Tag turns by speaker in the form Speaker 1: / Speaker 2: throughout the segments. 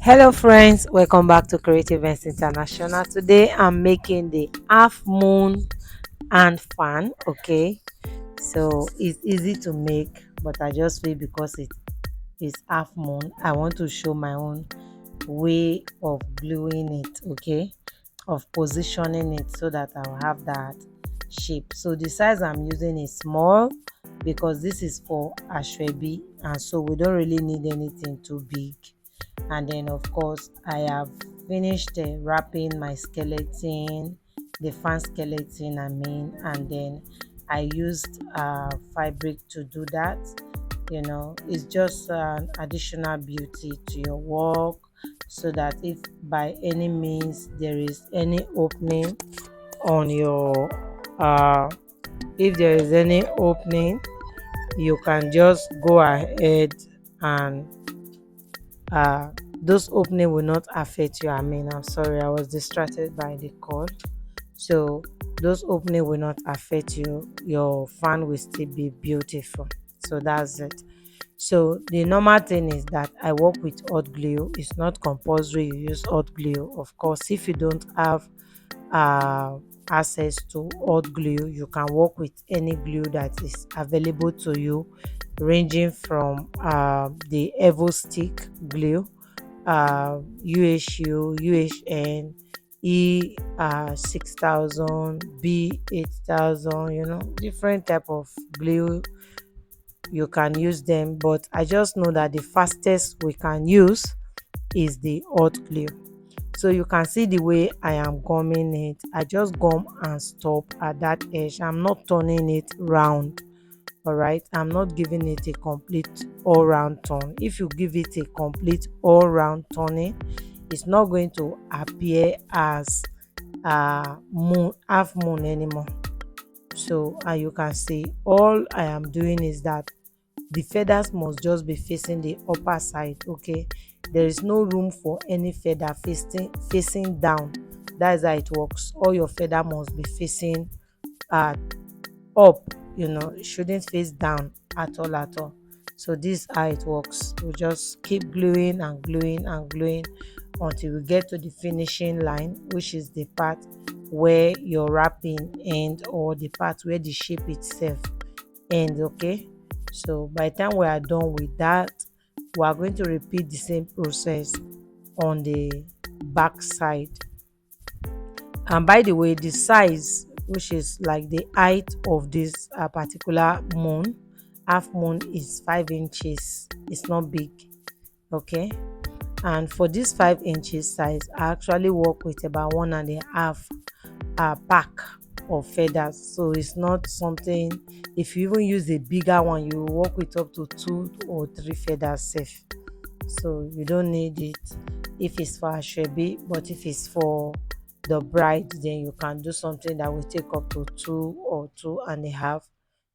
Speaker 1: Hello friends, welcome back to Creative Events International. Today I'm making the half moon and fan. Okay, so it's easy to make, but I just feel because it is half moon, I want to show my own way of gluing it. Okay, of positioning it so that I'll have that shape. So the size I'm using is small because this is for ashwebi, and so we don't really need anything too big. And then of course I have finished wrapping my skeleton, the fan skeleton I mean, and then I used fabric to do that. It's just an additional beauty to your work, so that if by any means there is any opening on your if there is any opening, you can just go ahead and uh those opening will not affect you. I mean, I'm sorry, I was distracted by the call. So those opening will not affect you, your fan will still be beautiful. So that's it. So the normal thing is that I work with hot glue. It's not compulsory you use hot glue. Of course, if you don't have uh access to hot glue, you can work with any glue that is available to you, ranging from the evo stick glue, UHU, UHN, E 6000, B 8000, different type of glue. You can use them, but I just know that the fastest we can use is the hot glue. So you can see the way I am gumming it. I just gum and stop at that edge. I'm not turning it round. All right, I'm not giving it a complete all round turn. If you give it a complete all round turning, it's not going to appear as moon, half moon anymore. So and you can see all I am doing is that the feathers must just be facing the upper side. Okay, there is no room for any feather facing down. That's how it works. All your feather must be facing uh up. It shouldn't face down at all. So this is how it works. We just keep gluing and gluing and gluing until we get to the finishing line, which is the part where your wrapping end, or the part where the shape itself end. Okay, so by the time we are done with that, we are going to repeat the same process on the back side. And by the way, the size, which is like the height of this particular moon, half moon, is 5 inches. It's not big. Okay, and for this 5 inches size, I actually work with about 1.5 pack of feathers. So it's not something, if you even use a bigger one, you will work with up to 2 or 3 feathers safe. So you don't need it if it's for ashwebi, but if it's for the bride, then you can do something that will take up to 2 or 2.5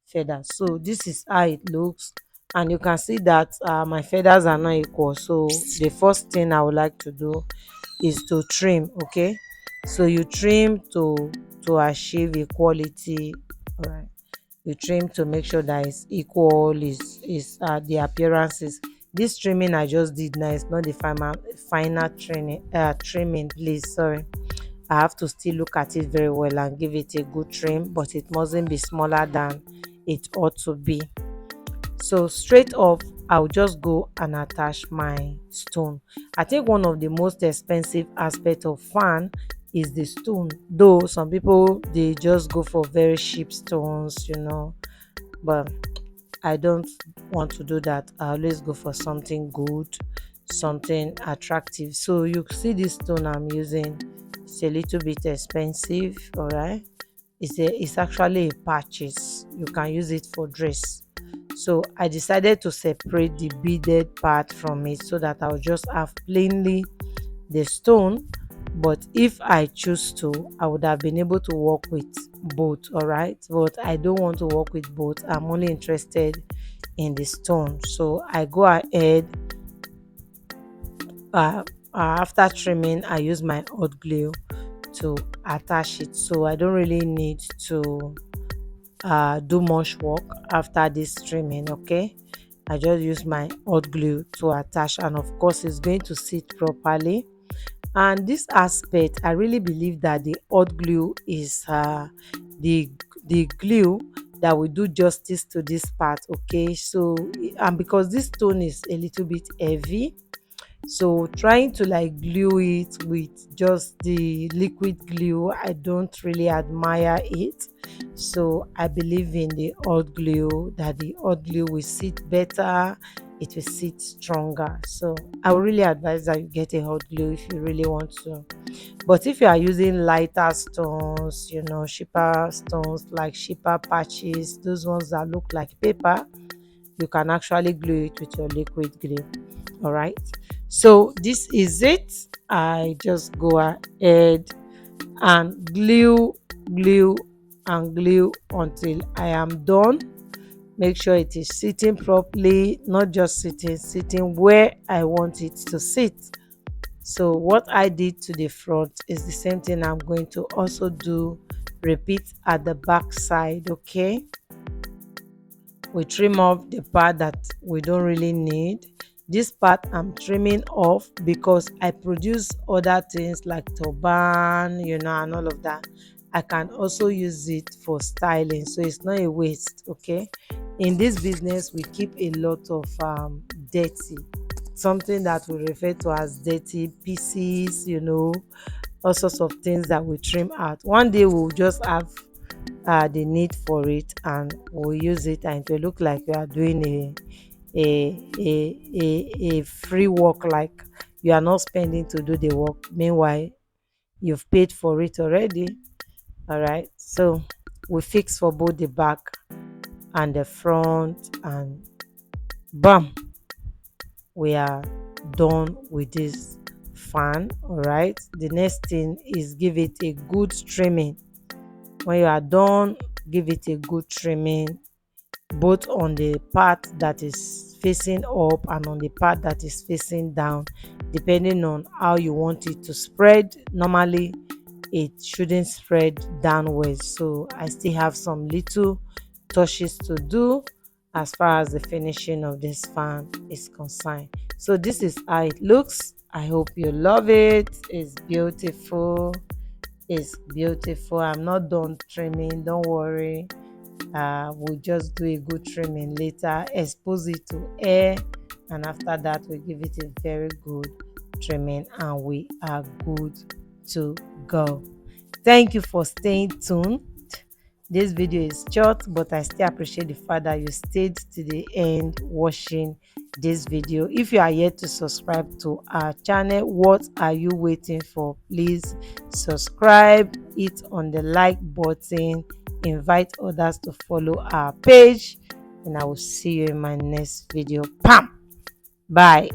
Speaker 1: feathers. So this is how it looks, and you can see that my feathers are not equal. So the first thing I would like to do is to trim. Okay, so you trim to achieve equality. All right, you trim to make sure that it's equal, is the appearances. This trimming I just did now is not the final trimming, please, sorry. I have to still look at it very well and give it a good trim, but it mustn't be smaller than it ought to be. So straight off, I'll just go and attach my stone. I think one of the most expensive aspect of fan is the stone, though some people they just go for very cheap stones, but I don't want to do that. I always go for something good, something attractive. So you see this stone I'm using, it's a little bit expensive. All right, it's actually a purchase. You can use it for dress. So I decided to separate the beaded part from it so that I'll just have plainly the stone. But if I choose to, I would have been able to work with both. All right, but I don't want to work with both. I'm only interested in the stone. So I go ahead, after trimming, I use my hot glue to attach it. So I don't really need to do much work after this trimming. Okay, I just use my hot glue to attach, and of course it's going to sit properly. And this aspect, I really believe that the hot glue is the the glue that will do justice to this part. Okay, so and because this stone is a little bit heavy, so trying to like glue it with just the liquid glue, I don't really admire it. So I believe in the hot glue, that the hot glue will sit better, it will sit stronger. So I would really advise that you get a hot glue if you really want to. But if you are using lighter stones, cheaper stones like cheaper patches, those ones that look like paper, you can actually glue it with your liquid glue. All right, so this is it. I just go ahead and glue and glue until I am done. Make sure it is sitting properly, not just sitting where I want it to sit. So what I did to the front is the same thing I'm going to also do, repeat at the back side. Okay, we trim off the part that we don't really need. This part I'm trimming off because I produce other things like turban, and all of that. I can also use it for styling, so it's not a waste. Okay, in this business we keep a lot of dirty, something that we refer to as dirty pieces, all sorts of things that we trim out. One day we'll just have the need for it, and we'll use it, and it will look like you are doing a free work, like you are not spending to do the work, meanwhile you've paid for it already. All right, so we fix for both the back and the front, and bam, we are done with this fan. All right, the next thing is give it a good trimming. When you are done, give it a good trimming, both on the part that is facing up and on the part that is facing down, depending on how you want it to spread. Normally it shouldn't spread downwards, so I still have some little touches to do as far as the finishing of this fan is concerned. So this is how it looks. I hope you love it. It's beautiful. It's beautiful. I'm not done trimming, don't worry. We'll just do a good trimming later, expose it to air, and after that we give it a very good trimming, and we are good to go. Thank you for staying tuned. This video is short, but I still appreciate the fact that you stayed to the end watching this video. If you are yet to subscribe to our channel, what are you waiting for? Please subscribe, hit on the like button, invite others to follow our page, and I will see you in my next video. Pam! Bye.